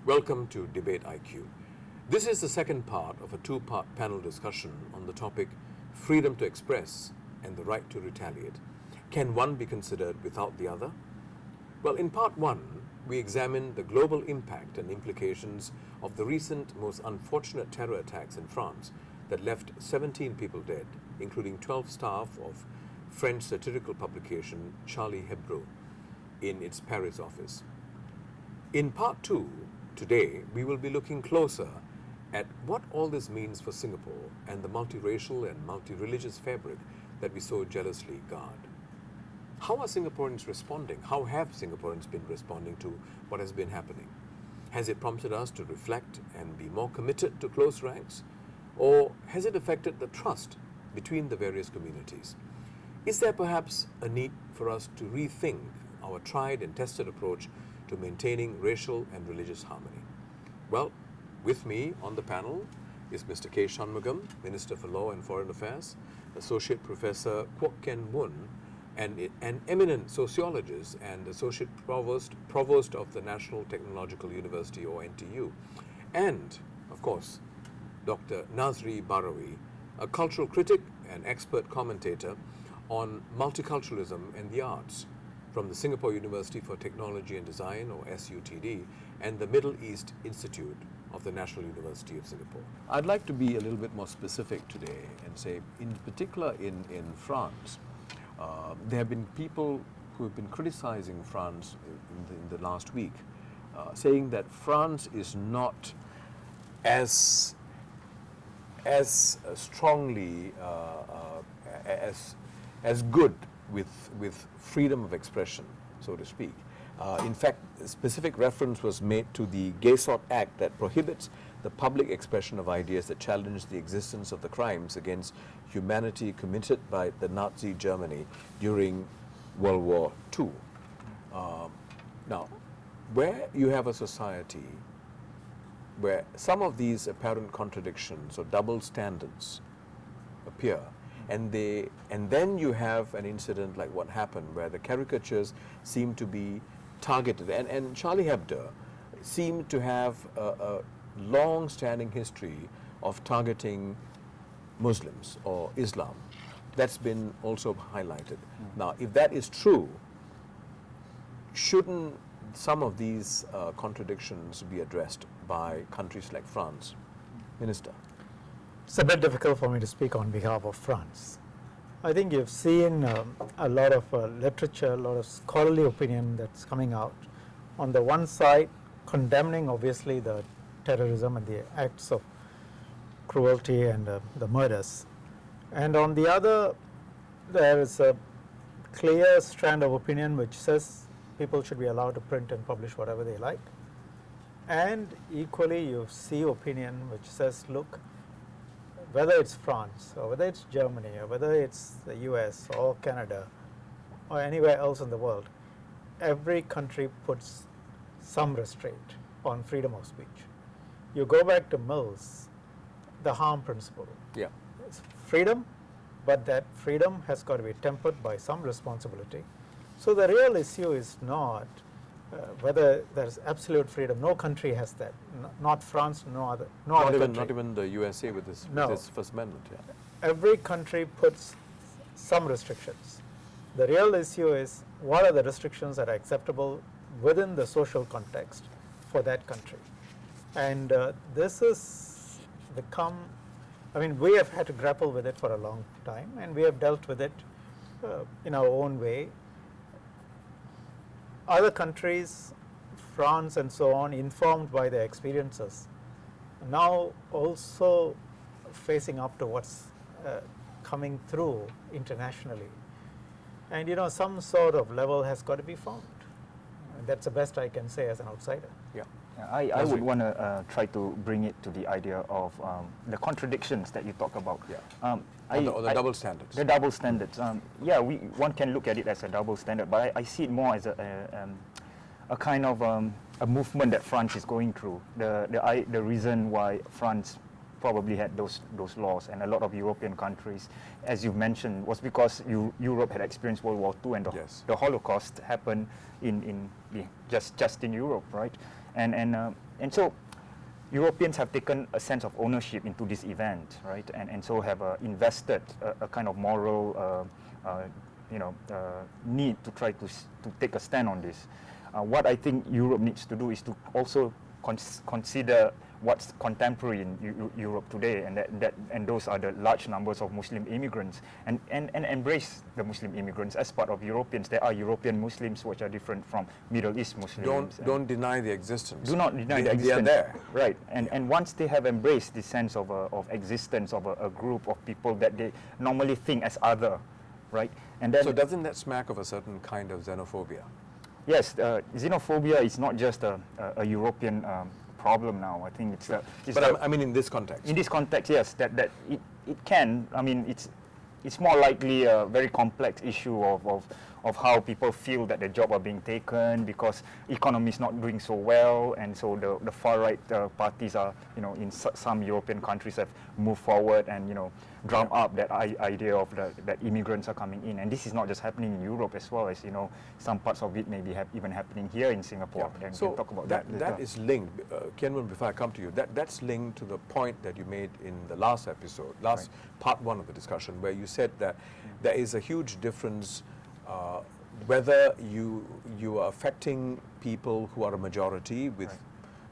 Welcome to debateIQ. This is the second part of a two-part panel discussion on the topic freedom to express and the right to retaliate. Can one be considered without the other? Well, in part one, we examined the global impact and implications of the recent most unfortunate terror attacks in France that left 17 people dead, including 12 staff of French satirical publication Charlie Hebdo in its Paris office. In part two, today, we will be looking closer at what all this means for Singapore and the multiracial and multi-religious fabric that we so jealously guard. How are Singaporeans responding? How have Singaporeans been responding to what has been happening? Has it prompted us to reflect and be more committed to close ranks? Or has it affected the trust between the various communities? Is there perhaps a need for us to rethink our tried and tested approach to maintaining racial and religious harmony? Well, with me on the panel is Mr. K. Shanmugam, Minister for Law and Foreign Affairs, Associate Professor Kwok and Woon, and an eminent sociologist and Associate Provost of the National Technological University, or NTU, and, of course, Dr. Nazry Bahrawi, a cultural critic and expert commentator on multiculturalism and the arts from the Singapore University for Technology and Design, or SUTD, and the Middle East Institute of the National University of Singapore. I'd like to be a little bit more specific today and say, in particular in France, there have been people who have been criticizing France in the last week, saying that France is not as strongly as good with freedom of expression, so to speak. In fact, a specific reference was made to the Act that prohibits the public expression of ideas that challenge the existence of the crimes against humanity committed by the Nazi Germany during World War II. Now, where you have a society where some of these apparent contradictions or double standards appear, and then you have an incident like what happened where the caricatures seem to be targeted, and Charlie Hebdo seemed to have a long-standing history of targeting Muslims or Islam. That's been also highlighted. Now, if that is true, shouldn't some of these contradictions be addressed by countries like France? Minister. It's a bit difficult for me to speak on behalf of France. I think you've seen a lot of literature, a lot of scholarly opinion that's coming out. On the one side, condemning obviously the terrorism and the acts of cruelty and the murders. And on the other, there is a clear strand of opinion which says people should be allowed to print and publish whatever they like. And equally, you see opinion which says, look, whether it's France or whether it's Germany or whether it's the US or Canada or anywhere else in the world, every country puts some restraint on freedom of speech. You go back to Mill's, the harm principle. Yeah. It's freedom, but that freedom has got to be tempered by some responsibility. So the real issue is not whether there's absolute freedom. No country has that. Not France, no other country. Not even the USA with this First Amendment. Yeah. Every country puts some restrictions. The real issue is what are the restrictions that are acceptable within the social context for that country. And this has become, I mean, we have had to grapple with it for a long time, and we have dealt with it in our own way. Other countries, France and so on, informed by their experiences, now also facing up to what's coming through internationally. And some sort of level has got to be found. And that's the best I can say as an outsider. Yeah. I would want to try to bring it to the idea of the contradictions that you talk about. Yeah. Or the double standards. The double standards. One can look at it as a double standard, but I see it more as a kind of a movement that France is going through. The reason why France probably had those laws, and a lot of European countries, as you've mentioned, was because Europe had experienced World War II, and the Holocaust happened just in Europe, right? And so Europeans have taken a sense of ownership into this event, right? And so have invested a kind of moral, need to try to take a stand on this. What I think Europe needs to do is to also consider what's contemporary in Europe today, and those are the large numbers of Muslim immigrants, and embrace the Muslim immigrants as part of Europeans. There are European Muslims which are different from Middle East Muslims. Don't deny the existence. Do not deny the existence. They are there. Right, and once they have embraced the sense of existence of a group of people that they normally think as other, right? And then, so doesn't that smack of a certain kind of xenophobia? Yes, xenophobia is not just a European problem now. I think it's. I mean, in this context. In this context, yes, that it can. I mean, it's more likely a very complex issue of how people feel that their job are being taken because economy is not doing so well, and so the far right parties are, in some European countries have moved forward and drum up that idea of that immigrants are coming in, and this is not just happening in Europe as well, as some parts of it may be even happening here in Singapore. Yeah. And so we'll talk about that later. That is linked, Kian, before I come to you, that's linked to the point that you made in the last episode, part one of the discussion, where you said that there is a huge difference whether you are affecting people who are a majority with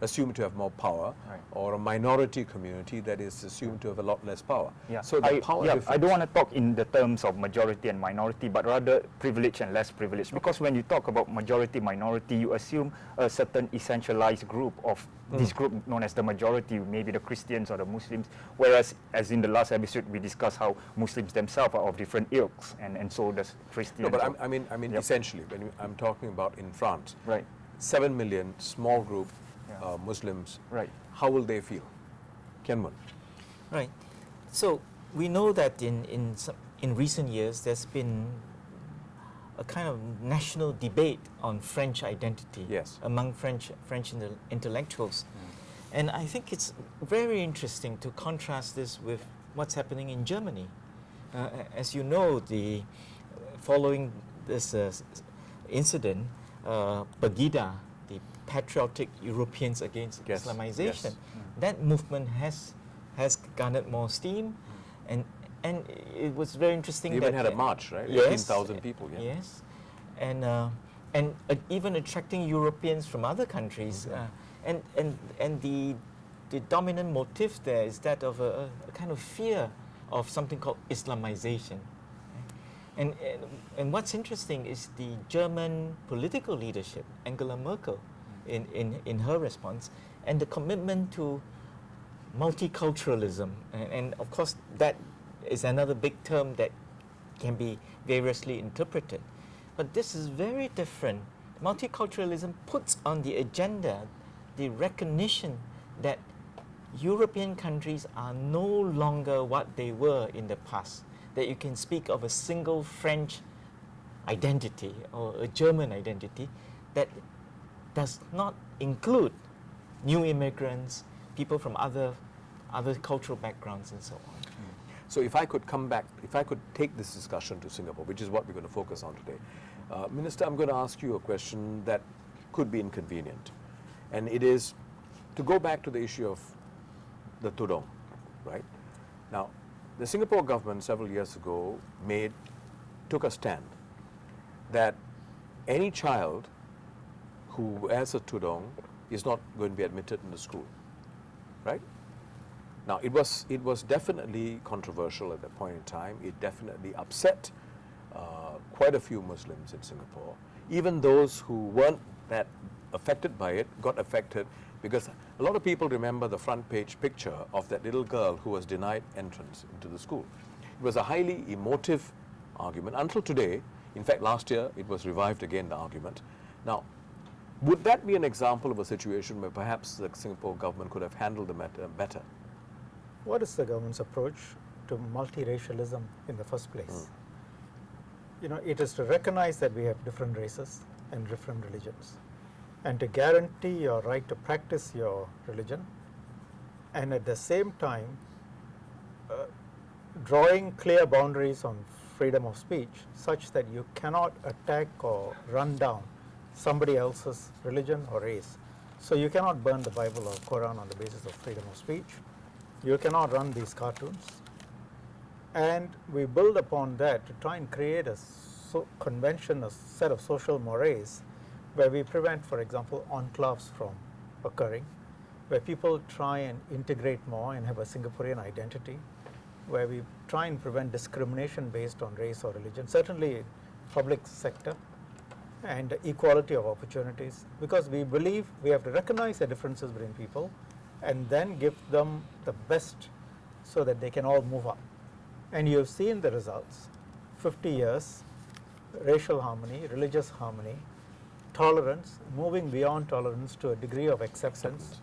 assumed to have more power, or a minority community that is assumed to have a lot less power. Yeah. So the power difference. I don't want to talk in the terms of majority and minority, but rather privilege and less privilege. Because when you talk about majority, minority, you assume a certain essentialized group of this group known as the majority, maybe the Christians or the Muslims. Whereas, as in the last episode, we discussed how Muslims themselves are of different ilks, and so does Christians. No, but I mean, essentially, when I'm talking about in France, 7 million small group. Muslims, how will they feel? Kian? Right. So we know that in recent years there's been a kind of national debate on French identity among French intellectuals, and I think it's very interesting to contrast this with what's happening in Germany. As you know, following this incident, Pegida, the Patriotic Europeans Against Islamization, that movement has garnered more steam, and it was very interesting. They even had a march, right? Yes, 18,000 people. Yeah. Yes, and even attracting Europeans from other countries, and the dominant motive there is that of a kind of fear of something called Islamization. And what's interesting is the German political leadership, Angela Merkel, in her response, and the commitment to multiculturalism. And of course, that is another big term that can be variously interpreted. But this is very different. Multiculturalism puts on the agenda the recognition that European countries are no longer what they were in the past, that you can speak of a single French identity or a German identity that does not include new immigrants, people from other cultural backgrounds and so on. So if I could take this discussion to Singapore, which is what we're going to focus on today. Minister, I'm going to ask you a question that could be inconvenient. And it is to go back to the issue of the tudong, right? Now, the Singapore government several years ago took a stand that any child who wears a tudong is not going to be admitted in the school, right? Now, it was definitely controversial at that point in time. It definitely upset quite a few Muslims in Singapore. Even those who weren't that affected by it got affected because a lot of people remember the front page picture of that little girl who was denied entrance into the school. It was a highly emotive argument until today. In fact, last year it was revived again, the argument. Now, would that be an example of a situation where perhaps the Singapore government could have handled the matter better? What is the government's approach to multiracialism in the first place? It is to recognize that we have different races and different religions, and to guarantee your right to practice your religion, and at the same time drawing clear boundaries on freedom of speech such that you cannot attack or run down somebody else's religion or race So you cannot burn the Bible or Quran on the basis of freedom of speech. You cannot run these cartoons. And we build upon that to try and create a convention, a set of social mores where we prevent, for example, enclaves from occurring, where people try and integrate more and have a Singaporean identity, where we try and prevent discrimination based on race or religion, certainly public sector, and equality of opportunities, because we believe we have to recognize the differences between people and then give them the best so that they can all move up. And you have seen the results. 50 years, racial harmony, religious harmony, tolerance, moving beyond tolerance to a degree of acceptance.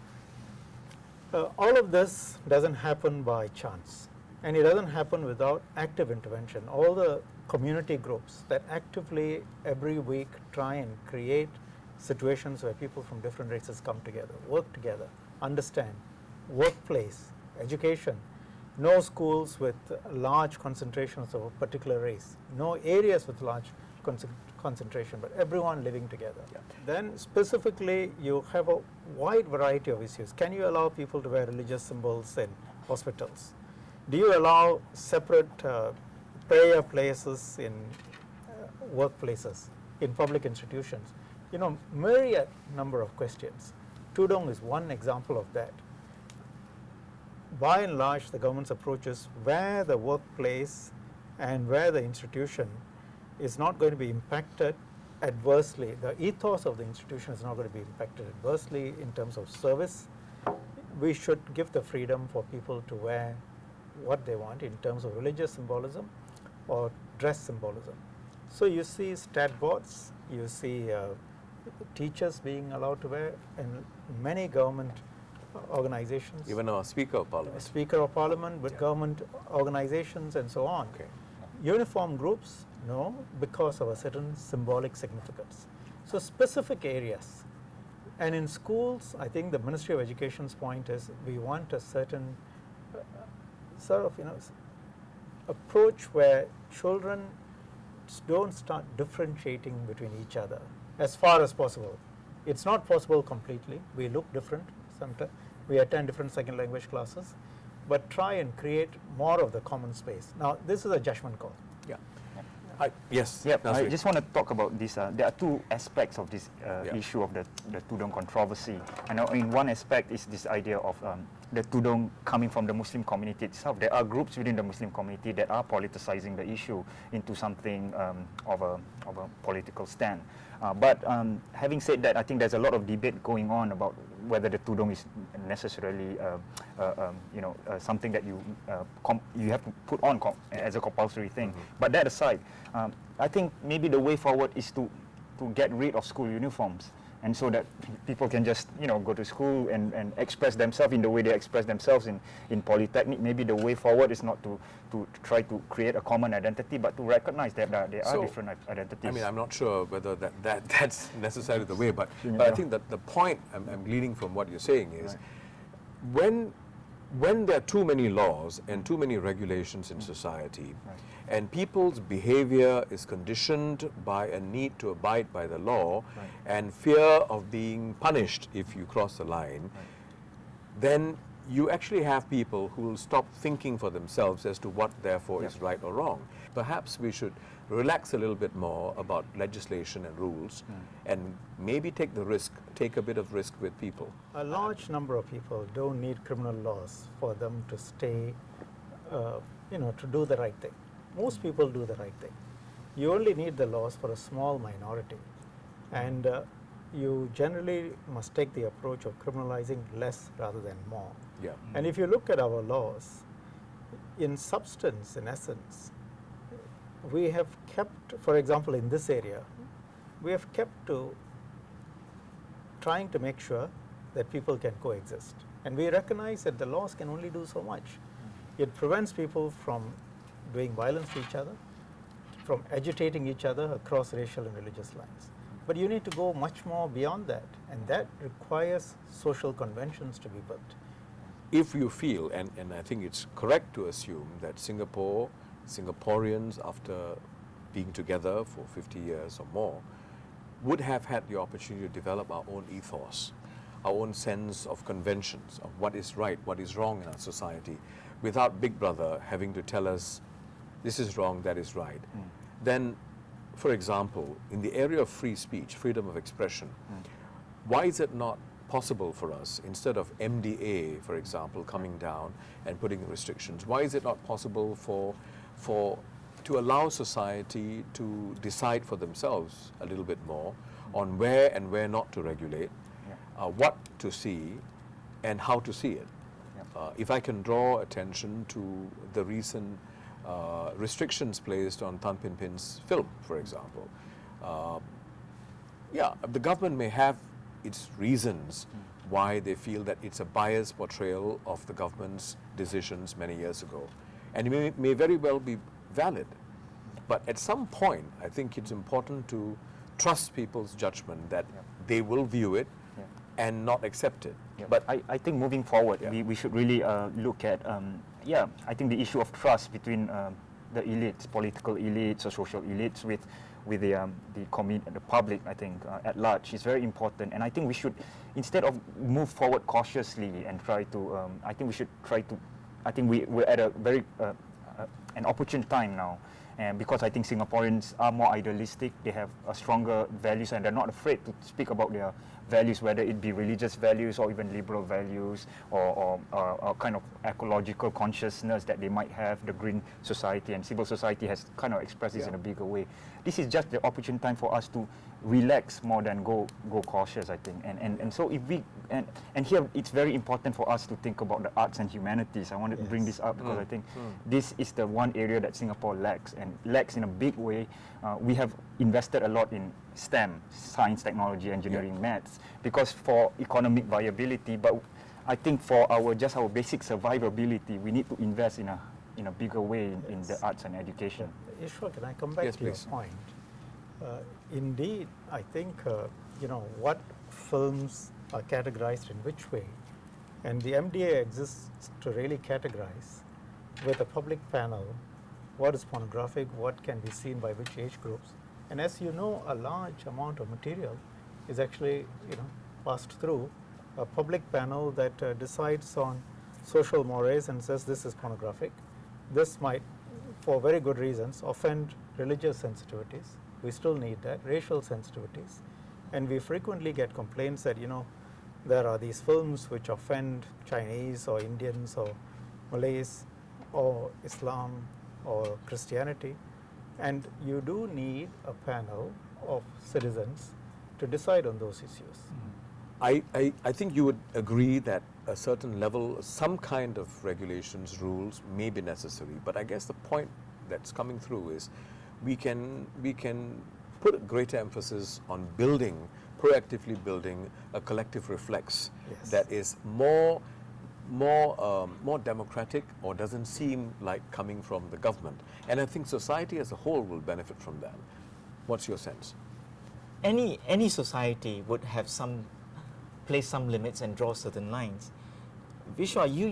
All of this doesn't happen by chance, and it doesn't happen without active intervention. All the community groups that actively every week try and create situations where people from different races come together, work together, understand, workplace, education, no schools with large concentrations of a particular race, no areas with large concentration, but everyone living together. Yeah. Then specifically you have a wide variety of issues. Can you allow people to wear religious symbols in hospitals? Do you allow separate prayer places in workplaces, in public institutions? You know, myriad number of questions. Tudong is one example of that. By and large, the government's approach is where the workplace and where the institution is not going to be impacted adversely. The ethos of the institution is not going to be impacted adversely in terms of service. We should give the freedom for people to wear what they want in terms of religious symbolism or dress symbolism. So you see stat boards, you see teachers being allowed to wear, in many government organizations. Even our Speaker of Parliament. Speaker of Parliament with government organizations and so on. Okay. Uniform groups, no, because of a certain symbolic significance. So specific areas. And in schools, I think the Ministry of Education's point is we want a certain sort of, approach where children don't start differentiating between each other as far as possible. It's not possible completely. We look different sometimes. We attend different second language classes, but try and create more of the common space. Now, this is a judgment call. Yeah. Yes. Yeah, I just want to talk about this. There are two aspects of this issue of the Tudong controversy. And in one aspect is this idea of the Tudong coming from the Muslim community itself. There are groups within the Muslim community that are politicizing the issue into something of a political stand. But having said that, I think there's a lot of debate going on about whether the Tudong is necessarily something that you have to put on as a compulsory thing. Mm-hmm. But that aside, I think maybe the way forward is to get rid of school uniforms, and so that people can just go to school and express themselves in the way they express themselves in polytechnic. Maybe the way forward is not to try to create a common identity, but to recognize that there are different identities. I mean, I'm not sure whether that's necessarily the way, but I think that the point I'm gleaning from what you're saying is when there are too many laws and too many regulations in society, and people's behavior is conditioned by a need to abide by the law and fear of being punished if you cross the line, then you actually have people who will stop thinking for themselves as to what therefore is right or wrong. Perhaps we should relax a little bit more about legislation and rules and maybe take a bit of risk with people. A large number of people don't need criminal laws for them to stay, to do the right thing. Most people do the right thing. You only need the laws for a small minority. And you generally must take the approach of criminalizing less rather than more. Yeah. And if you look at our laws, in substance, in essence, we have kept, for example, in this area, we have kept to trying to make sure that people can coexist. And we recognize that the laws can only do so much. It prevents people from doing violence to each other, from agitating each other across racial and religious lines. But you need to go much more beyond that, and that requires social conventions to be built. If you feel, and I think it's correct to assume that Singaporeans, after being together for 50 years or more, would have had the opportunity to develop our own ethos, our own sense of conventions, of what is right, what is wrong in our society, without Big Brother having to tell us this is wrong, that is right, then, for example, in the area of free speech, freedom of expression, why is it not possible for us, instead of MDA, for example, coming down and putting restrictions, why is it not possible to allow society to decide for themselves a little bit more on where and where not to regulate, what to see and how to see it? If I can draw attention to the recent restrictions placed on Tan Pin Pin's film, for example. The government may have its reasons why they feel that it's a biased portrayal of the government's decisions many years ago. And it may very well be valid. But at some point, I think it's important to trust people's judgment that they will view it and not accept it. But I think moving forward, we should really look at, I think the issue of trust between the elites, political elites or social elites with the public, I think, at large is very important. And I think we should, instead of move forward cautiously and try to, I think we should try to, I think we're at a very, an opportune time now. And because I think Singaporeans are more idealistic, they have a stronger values and they're not afraid to speak about their values, whether it be religious values or even liberal values or kind of ecological consciousness that they might have. The green society and civil society has kind of expressed this in a bigger way. This is just the opportune time for us to relax more than go cautious, I think. And so if we, and here it's very important for us to think about the arts and humanities. I wanted to bring this up because I think this is the one area that Singapore lacks, and lacks in a big way. We have invested a lot in STEM, science, technology, engineering, maths, because for economic viability, but I think for our basic survivability, we need to invest in a bigger way in the arts and education. Ishwar, can I come back to please. your point? Indeed, I think, what films are categorized in which way, and the MDA exists to really categorize with a public panel what is pornographic, what can be seen by which age groups. And as you know, a large amount of material is actually, passed through a public panel that decides on social mores and says this is pornographic. This might, for very good reasons, offend religious sensitivities. We still need that, racial sensitivities. And we frequently get complaints that, there are these films which offend Chinese or Indians or Malays or Islam or Christianity. And you do need a panel of citizens to decide on those issues. I think you would agree that a certain level, some kind of regulations, rules may be necessary. But I guess the point that's coming through is we can put a greater emphasis on proactively building a collective reflex that is more democratic, or doesn't seem like coming from the government. And I think society as a whole will benefit from that. What's your sense? Any society would have place some limits and draw certain lines. Viswa, you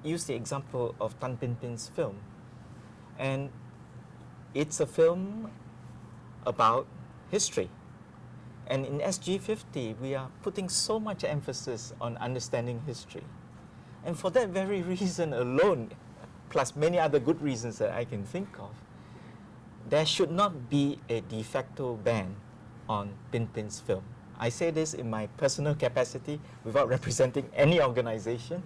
used the example of Tan Pin Pin's film, and it's a film about history. And in SG50, we are putting so much emphasis on understanding history. And for that very reason alone, plus many other good reasons that I can think of, there should not be a de facto ban on Pin Pin's film. I say this in my personal capacity without representing any organization.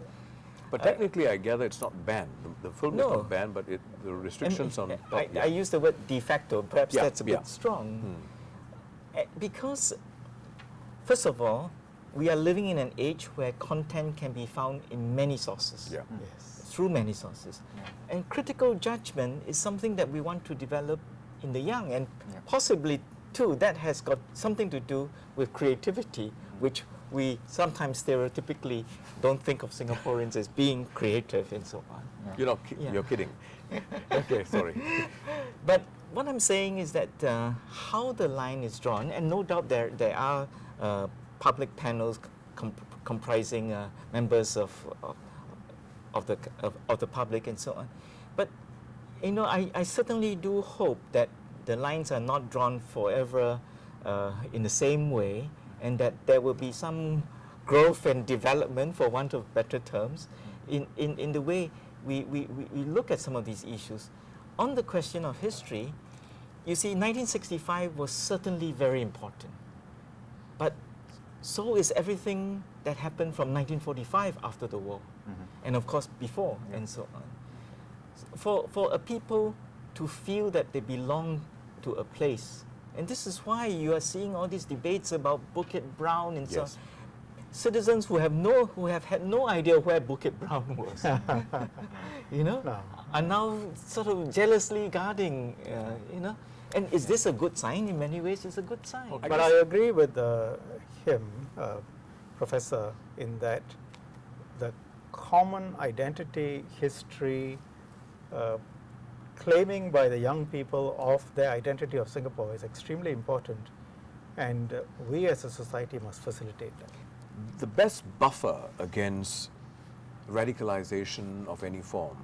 But technically, I gather it's not banned. The film is not banned, but the restrictions on... I use the word de facto. Perhaps that's a bit strong. Because, first of all, we are living in an age where content can be found in many sources. Through many sources. And critical judgment is something that we want to develop in the young, and possibly too, that has got something to do with creativity, which we sometimes stereotypically don't think of Singaporeans as being creative and so on. You're kidding. Okay, sorry. But what I'm saying is that how the line is drawn, and no doubt there are public panels comprising members of the public and so on. But I certainly do hope that the lines are not drawn forever in the same way, and that there will be some growth and development, for want of better terms, in the way we look at some of these issues. On the question of history, you see, 1965 was certainly very important, but so is everything that happened from 1945 after the war, and of course before, and so on. For a people to feel that they belong to a place, and this is why you are seeing all these debates about Bukit Brown and so on. Citizens who have had no idea where Bukit Brown was, are now sort of jealously guarding, And is this a good sign? In many ways, it's a good sign. Okay. But I agree with him, Professor, in that the common identity, history, claiming by the young people of their identity of Singapore is extremely important, and we as a society must facilitate that. The best buffer against radicalization of any form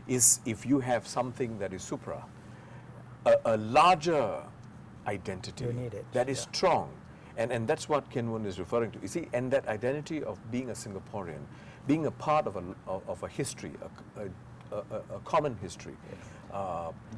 is if you have something that is supra, a larger identity that is strong. And that's what Woon is referring to. You see, and that identity of being a Singaporean, being a part of a history, a common history.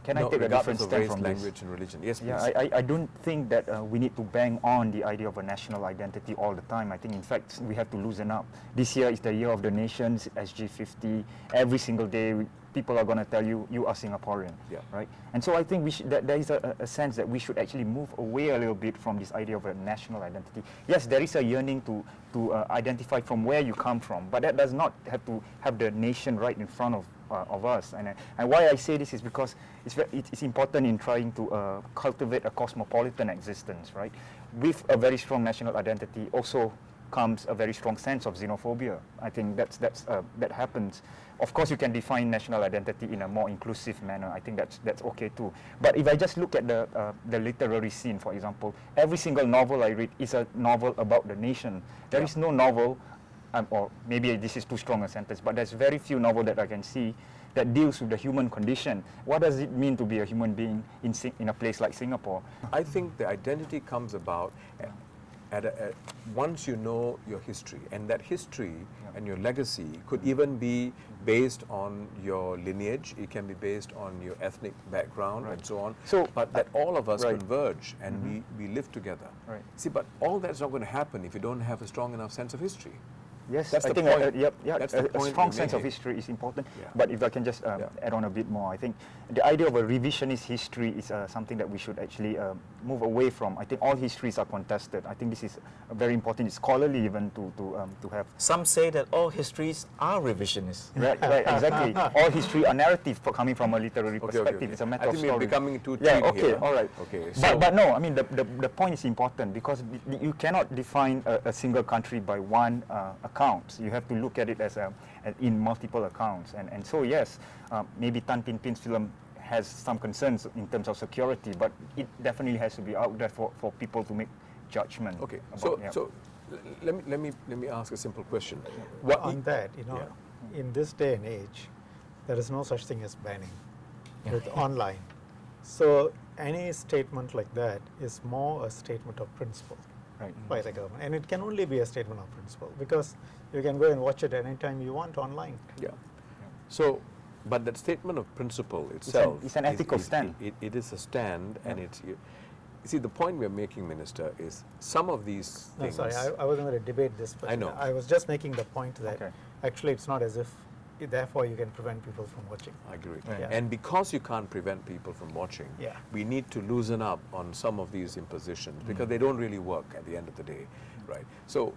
Can I take a different stand from language and religion? Yes, please. Yeah, I don't think that we need to bang on the idea of a national identity all the time. I think, in fact, we have to loosen up. This year is the year of the nations, SG50. Every single day, people are going to tell you, you are Singaporean, right? And so I think there is a sense that we should actually move away a little bit from this idea of a national identity. Yes, there is a yearning to identify from where you come from, but that does not have to have the nation right in front of us. And why I say this is because it's important in trying to cultivate a cosmopolitan existence, right? With a very strong national identity also comes a very strong sense of xenophobia. I think that happens. Of course, you can define national identity in a more inclusive manner. I think that's okay too. But if I just look at the literary scene, for example, every single novel I read is a novel about the nation. There is no novel, or maybe this is too strong a sentence, but there's very few novels that I can see that deals with the human condition. What does it mean to be a human being in a place like Singapore? I think the identity comes about once you know your history, and that history and your legacy could even be based on your lineage, it can be based on your ethnic background and so on, but that all of us converge and we live together. See, but all that's not going to happen if you don't have a strong enough sense of history. Yes, that's I think a strong sense of history is important. But if I can just add on a bit more, I think the idea of a revisionist history is something that we should actually move away from. I think all histories are contested. I think this is very important. It's scholarly even to have. Some say that all histories are revisionist. Right, exactly. All history are narrative coming from a literary perspective. It's a matter of story. I think we're becoming too here. All right. Okay. But no, I mean the point is important because you cannot define a single country by one accounts. You have to look at it as in multiple accounts. And so yes, maybe Tan Tin Pin's film has some concerns in terms of security, but it definitely has to be out there for people to make judgment. Okay. So let me ask a simple question. On that, in this day and age, there is no such thing as banning with online. So any statement like that is more a statement of principle. By the government, and it can only be a statement of principle because you can go and watch it anytime you want online. So, but that statement of principle itself is an ethical stand. It is a stand, and it's. You see, the point we're making, Minister, is some of these things. No, sorry, I wasn't going to debate this. But I know. I was just making the point that actually it's not as if. Therefore, you can prevent people from watching. I agree. And because you can't prevent people from watching, we need to loosen up on some of these impositions because they don't really work at the end of the day, right? So,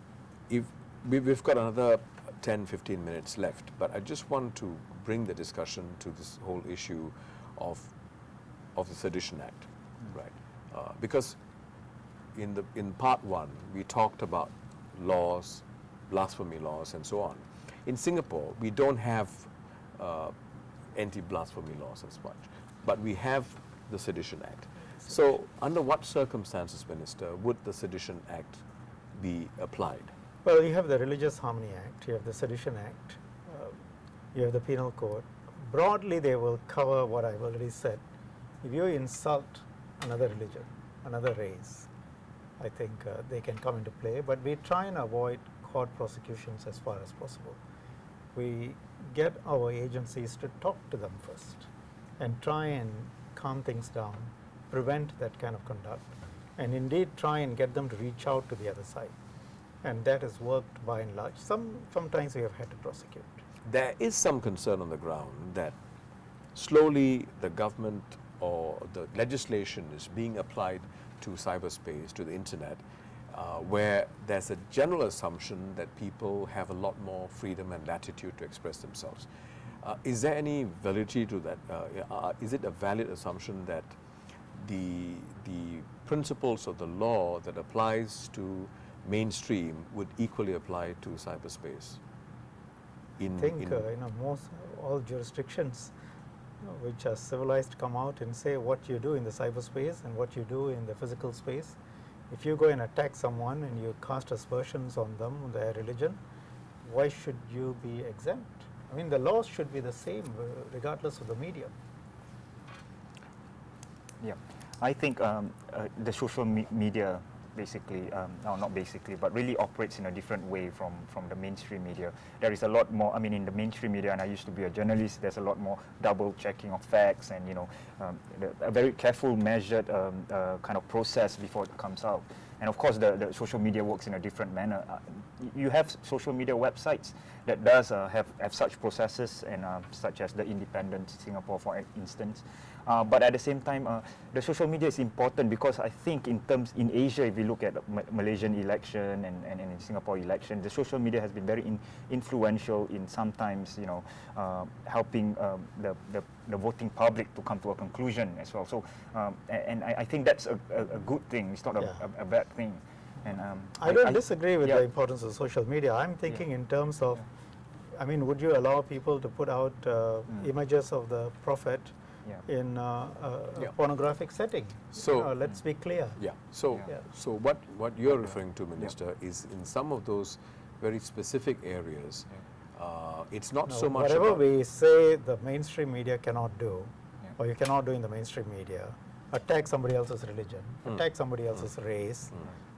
if we've got another 10, 15 minutes left, but I just want to bring the discussion to this whole issue of the Sedition Act, right? Because in part one, we talked about laws, blasphemy laws, and so on. In Singapore, we don't have anti-blasphemy laws as much, but we have the Sedition Act. So, under what circumstances, Minister, would the Sedition Act be applied? Well, you have the Religious Harmony Act, you have the Sedition Act, you have the Penal Code. Broadly, they will cover what I've already said. If you insult another religion, another race, I think they can come into play, but we try and avoid hot prosecutions as far as possible. We get our agencies to talk to them first and try and calm things down, prevent that kind of conduct, and indeed try and get them to reach out to the other side. And that has worked by and large. Sometimes we have had to prosecute. There is some concern on the ground that slowly the government or the legislation is being applied to cyberspace, to the internet, where there's a general assumption that people have a lot more freedom and latitude to express themselves. Is there any validity to that? Is it a valid assumption that the principles of the law that applies to mainstream would equally apply to cyberspace? I think all jurisdictions which are civilized come out and say what you do in the cyberspace and what you do in the physical space. If you go and attack someone and you cast aspersions on them, their religion, why should you be exempt? I mean, the laws should be the same regardless of the medium. Yeah, I think the social media basically, not basically, but really operates in a different way from the mainstream media. There is a lot more, I mean, in the mainstream media, and I used to be a journalist, there's a lot more double checking of facts and, a very careful, measured kind of process before it comes out. And of course, the social media works in a different manner. You have social media websites that does have such processes, and such as the Independent Singapore, for instance. But at the same time, the social media is important because I think in Asia, if we look at Malaysian election and in Singapore election, the social media has been very influential in sometimes, helping the voting public to come to a conclusion as well. So, and I think that's a good thing. It's not a bad thing. And I don't disagree with the importance of social media. I'm thinking in terms of, I mean, would you allow people to put out images of the Prophet in a pornographic setting? So let's be clear. Yeah. So what you're referring to, Minister, is in some of those very specific areas, it's not so much whatever about we say the mainstream media cannot do, or you cannot do in the mainstream media, attack somebody else's religion, attack somebody else's race.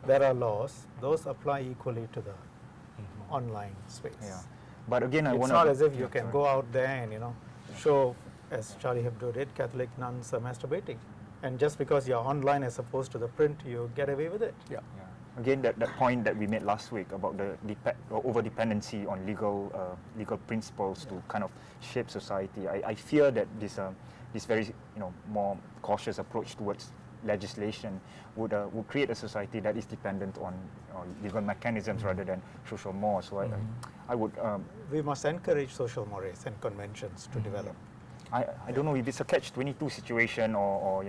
There are laws; those apply equally to the online space. Yeah. But again, it's not as if you can go out there and show, as Charlie Hebdo did, Catholic nuns masturbating, and just because you're online as opposed to the print, you get away with it. Yeah. Again, that point that we made last week about the over dependency on legal principles to kind of shape society. I fear that this very more cautious approach towards legislation would create a society that is dependent on legal mechanisms rather than social mores. So I would. We must encourage social mores and conventions to develop. I don't know if it's a catch-22 situation or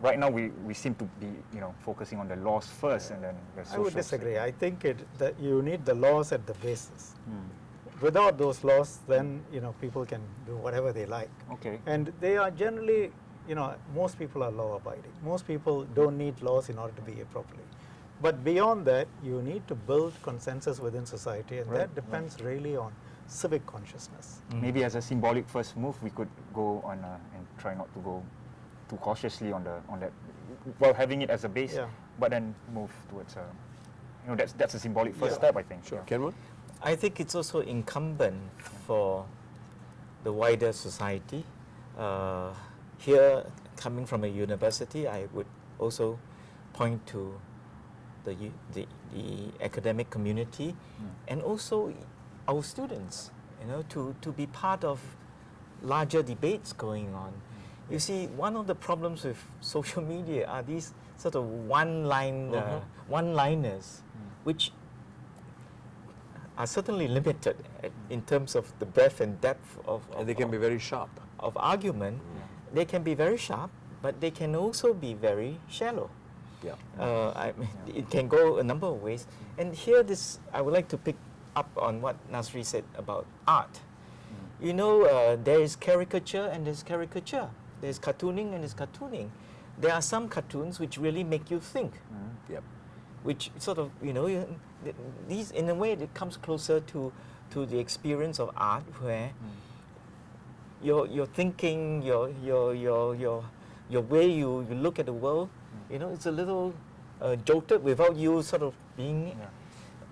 right now we seem to be focusing on the laws first and then the social. I would disagree. I think that you need the laws at the basis. Without those laws, then people can do whatever they like. Okay. And they are generally, most people are law-abiding. Most people don't need laws in order to behave properly. But beyond that, you need to build consensus within society, and that depends really on civic consciousness. Maybe as a symbolic first move, we could go on and try not to go too cautiously on that, while having it as a base, but then move towards that's a symbolic first step, I think. Sure. Kenwood? I think it's also incumbent for the wider society. Here, coming from a university, I would also point to the academic community and also our students, to be part of larger debates going on. You see, one of the problems with social media are these sort of one-liners, which are certainly limited in terms of the breadth and depth of and they can be very sharp. Of argument. They can be very sharp, but they can also be very shallow. It can go a number of ways. And here, I would like to pick up on what Nazry said about art. There is caricature and there's caricature. There's cartooning and there's cartooning. There are some cartoons which really make you think. Which sort of, these, in a way, it comes closer to the experience of art, where your thinking, your way you look at the world, it's a little jolted without you sort of being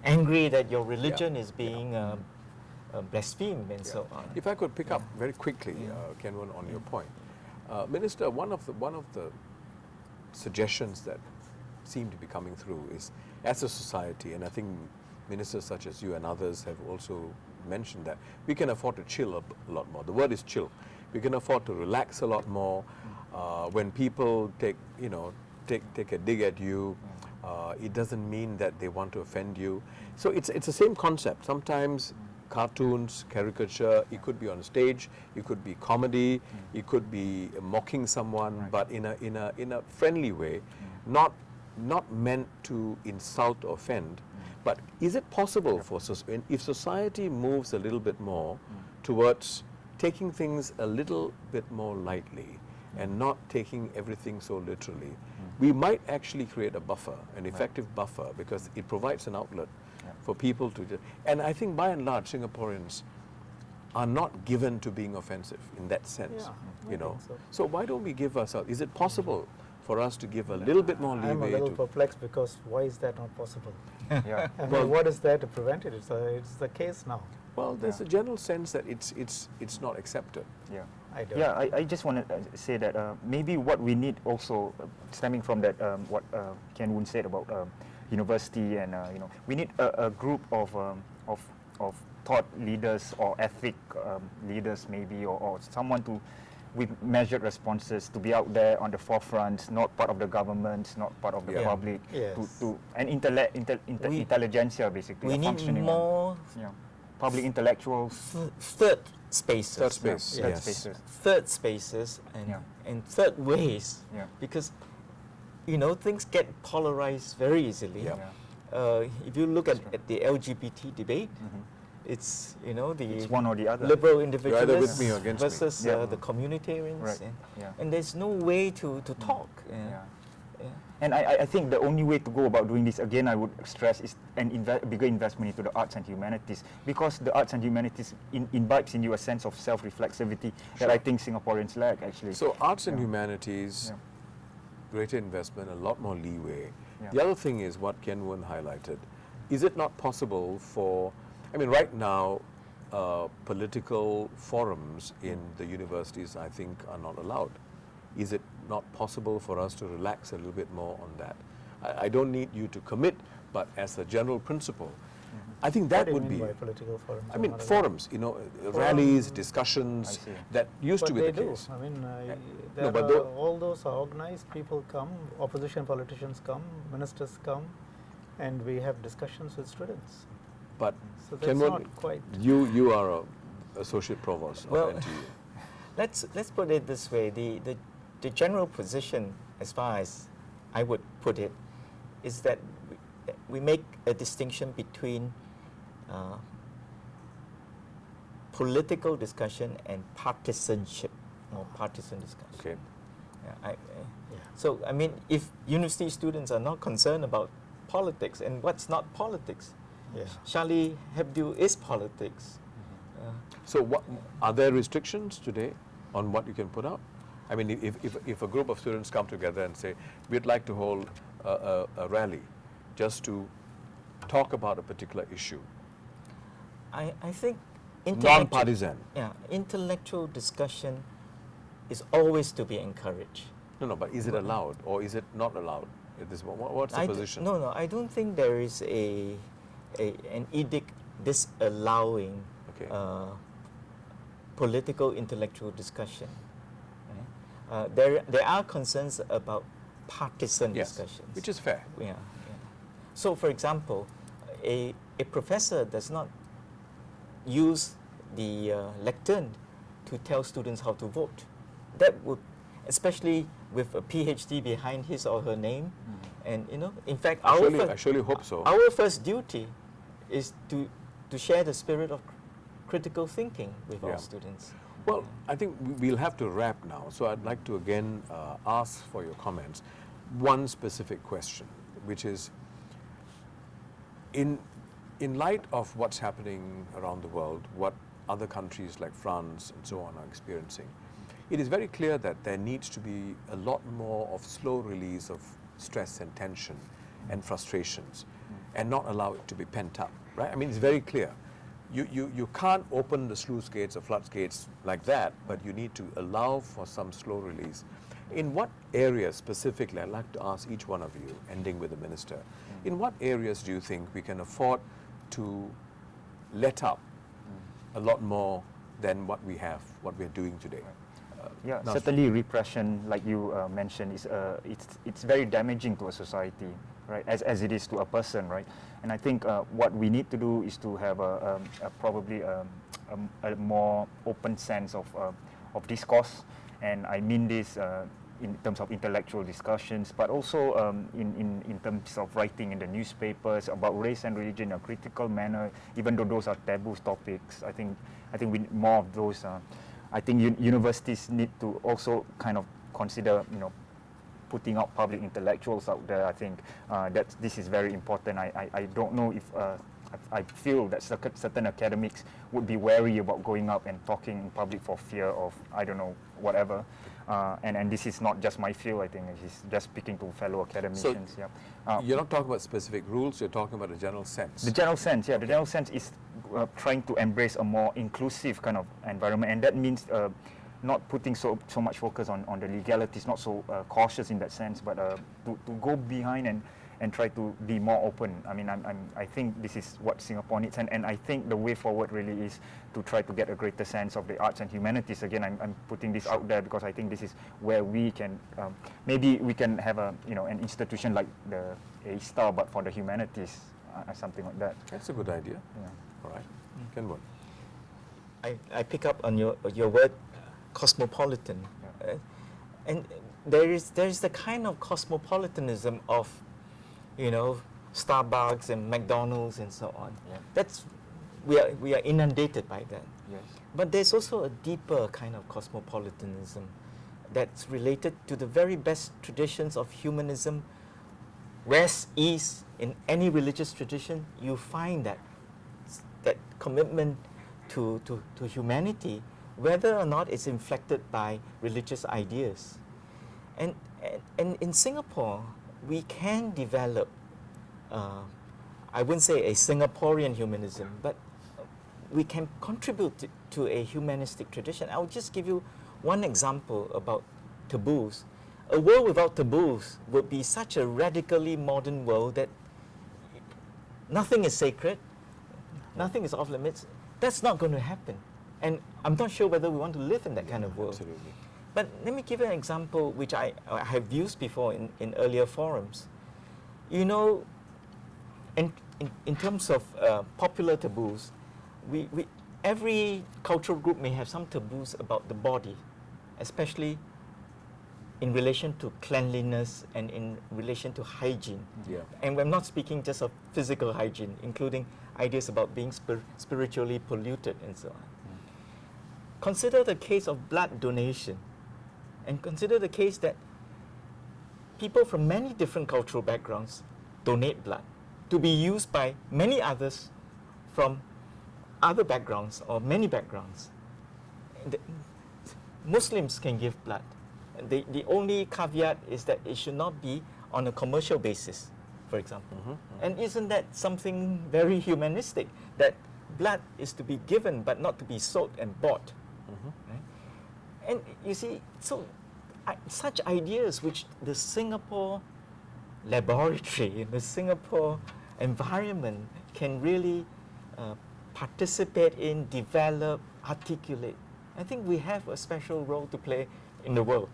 angry that your religion is being blasphemed and so on. If I could pick up very quickly, Ken Woon, on your point, Minister, one of the suggestions that seem to be coming through is, as a society, and I think ministers such as you and others have also mentioned that we can afford to chill a lot more. The word is chill. We can afford to relax a lot more. When people take a dig at you, it doesn't mean that they want to offend you. So it's the same concept. Sometimes cartoons, caricature, it could be on stage, it could be comedy, it could be mocking someone, but in a friendly way, not meant to insult or offend. But is it possible for if society moves a little bit more towards taking things a little bit more lightly and not taking everything so literally, we might actually create a buffer, an effective buffer, because it provides an outlet for people to just, and I think by and large Singaporeans are not given to being offensive in that sense, you know. So why don't we give ourselves, is it possible for us to give a little bit more leeway? I'm a little perplexed, because why is that not possible? Yeah. I mean, what is there to prevent it? It's the case now. Well, there's a general sense that it's not accepted. Yeah. I don't. Yeah, I just want to say that maybe what we need also, stemming from that, what Kian Woon said about university, and we need a group of thought leaders or ethic leaders, maybe, or someone with measured responses, to be out there on the forefront, not part of the government, not part of the public, to an intelligentsia, basically. We need more public intellectuals, third spaces. Third space, third spaces. Third spaces and third ways, because things get polarized very easily. If you look at the LGBT debate, it's it's one or the other. Liberal individualists You're either with me or against versus me. the communitarians, Right. and there's no way to talk. And I think the only way to go about doing this, again, I would stress, is a bigger investment into the arts and humanities, because the arts and humanities imbibes in you a sense of self-reflexivity that I think Singaporeans lack, actually. So arts and humanities, greater investment, a lot more leeway. The other thing is what Kian Woon highlighted. Is it not possible for, right now, political forums in the universities, I think, are not allowed. Is it not possible for us to relax a little bit more on that? I don't need you to commit, but as a general principle, I think that would be. By political forums? I mean, forums, rallies, discussions, that used to be the case. All those are organized, people come, opposition politicians come, ministers come, and we have discussions with students. But so that's not quite. You are a associate provost of NTU. Let's put it this way: the general position, as far as I would put it, is that we make a distinction between political discussion and partisanship, or partisan discussion. Okay. So, if university students are not concerned about politics, and what's not politics? Charlie Hebdo is politics. So, what are there restrictions today on what you can put out? If a group of students come together and say, we'd like to hold a rally just to talk about a particular issue. I think non-partisan. Intellectual discussion is always to be encouraged. No, but is it allowed or is it not allowed at this moment? What's the position? No, I don't think there is an edict disallowing political intellectual discussion. There are concerns about partisan discussions, which is fair. So, for example, a professor does not use the lectern to tell students how to vote. That would, especially with a PhD behind his or her name, and in fact, I surely hope so. Our first duty is to share the spirit of critical thinking with our students. Well, I think we'll have to wrap now, so I'd like to again ask for your comments. One specific question, which is, in light of what's happening around the world, what other countries like France and so on are experiencing, it is very clear that there needs to be a lot more of slow release of stress and tension and frustrations. and not allow it to be pent up, right? I mean, it's very clear. You can't open the sluice gates or floodgates like that, but you need to allow for some slow release. In what areas specifically, I'd like to ask each one of you, ending with the Minister, in what areas do you think we can afford to let up a lot more than what we're doing today? Yeah, Nazry. certainly repression, like you mentioned, is it's very damaging to a society, right? As it is to a person, right? And I think what we need to do is to have probably a more open sense of discourse, and I mean this in terms of intellectual discussions, but also in terms of writing in the newspapers about race and religion in a critical manner, even though those are taboo topics. I think we need more of those. I think universities need to also kind of consider, putting out public intellectuals out there. I think that this is very important. I don't know if I feel that certain academics would be wary about going up and talking in public for fear of, I don't know, whatever. And this is not just my feel, I think. It's just speaking to fellow academicians. So you're not talking about specific rules, you're talking about a general sense. The general sense, yeah. The general sense is trying to embrace a more inclusive kind of environment, and that means not putting so much focus on the legalities, not so cautious in that sense, but to go behind and try to be more open. I mean, I think this is what Singapore needs, and I think the way forward really is to try to get a greater sense of the arts and humanities. Again, I'm putting this out there because I think this is where we can, maybe we can have an institution like the A-Star, but for the humanities, something like that. That's a good idea. Yeah. All right. Ken Woon. I pick up on your word cosmopolitan, and there is the kind of cosmopolitanism of, Starbucks and McDonald's and so on. Yeah. That's we are inundated by that. Yes. But there's also a deeper kind of cosmopolitanism that's related to the very best traditions of humanism. West, East, in any religious tradition, you find that commitment to humanity, whether or not it's inflected by religious ideas. And in Singapore, we can develop, I wouldn't say a Singaporean humanism, but we can contribute to a humanistic tradition. I'll just give you one example about taboos. A world without taboos would be such a radically modern world that nothing is sacred, nothing is off limits. That's not going to happen. And I'm not sure whether we want to live in that kind of world. Absolutely. But let me give you an example which I have used before in earlier forums. In terms of popular taboos, every cultural group may have some taboos about the body, especially in relation to cleanliness and in relation to hygiene. Yeah. And I'm not speaking just of physical hygiene, including ideas about being spiritually polluted and so on. Consider the case of blood donation, and consider the case that people from many different cultural backgrounds donate blood to be used by many others from other backgrounds or many backgrounds. Muslims can give blood. The only caveat is that it should not be on a commercial basis, for example. And isn't that something very humanistic, that blood is to be given but not to be sold and bought? Right? And you see, so such ideas which the Singapore laboratory, the Singapore environment can really participate in, develop, articulate. I think we have a special role to play in the world.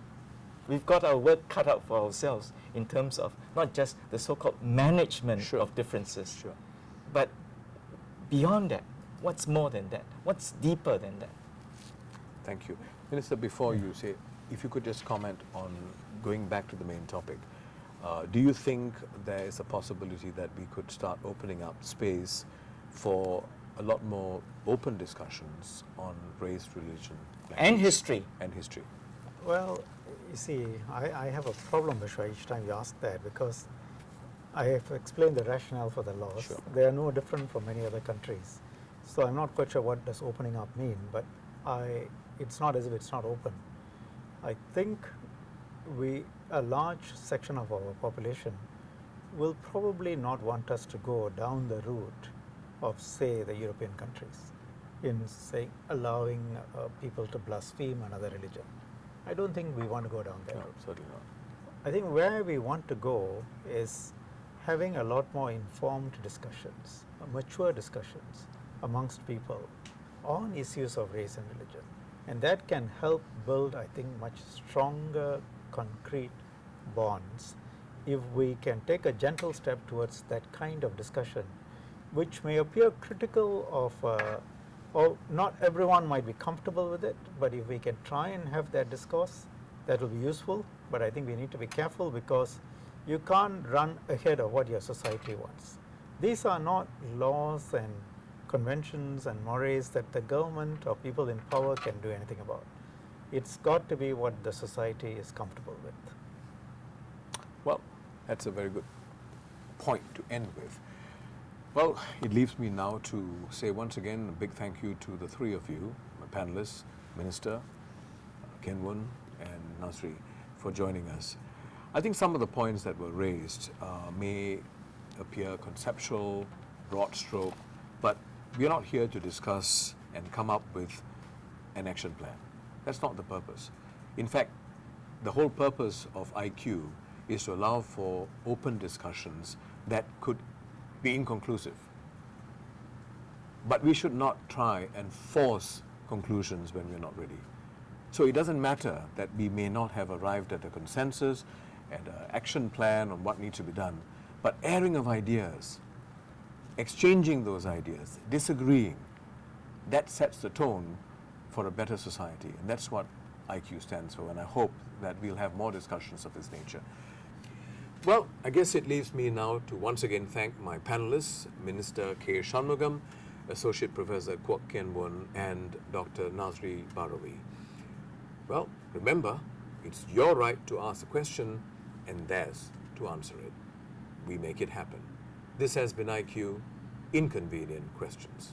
We've got our work cut out for ourselves in terms of not just the so-called management of differences, but beyond that, what's more than that? What's deeper than that? Thank you. Minister, before you say, if you could just comment on going back to the main topic, do you think there is a possibility that we could start opening up space for a lot more open discussions on race, religion, and history? And history. Well, you see, I have a problem, Viswa, each time you ask that, because I have explained the rationale for the laws. Sure. They are no different from many other countries. So I'm not quite sure what does opening up mean, but it's not as if it's not open. I think a large section of our population will probably not want us to go down the route of, say, the European countries in, say, allowing people to blaspheme another religion. I don't think we want to go down that route. Certainly not. I think where we want to go is having a lot more informed discussions, mature discussions amongst people on issues of race and religion. And that can help build, I think, much stronger, concrete bonds if we can take a gentle step towards that kind of discussion, which may appear critical of, or not everyone might be comfortable with it, but if we can try and have that discourse, that will be useful. But I think we need to be careful because you can't run ahead of what your society wants. These are not laws and conventions and mores that the government or people in power can do anything about. It's got to be what the society is comfortable with. Well, that's a very good point to end with. Well, it leaves me now to say once again a big thank you to the three of you, my panelists, Minister, Woon, and Nazry, for joining us. I think some of the points that were raised may appear conceptual, broad stroke, but we are not here to discuss and come up with an action plan. That's not the purpose. In fact, the whole purpose of IQ is to allow for open discussions that could be inconclusive. But we should not try and force conclusions when we're not ready. So it doesn't matter that we may not have arrived at a consensus and an action plan on what needs to be done, but airing of ideas, exchanging those ideas, disagreeing, that sets the tone for a better society. And that's what IQ stands for. And I hope that we'll have more discussions of this nature. Well, I guess it leaves me now to once again thank my panelists, Minister K. Shanmugam, Associate Professor Kwok Woon, and Dr. Nazry Bahrawi. Well, remember, it's your right to ask a question and theirs to answer it. We make it happen. This has been IQ, Inconvenient Questions.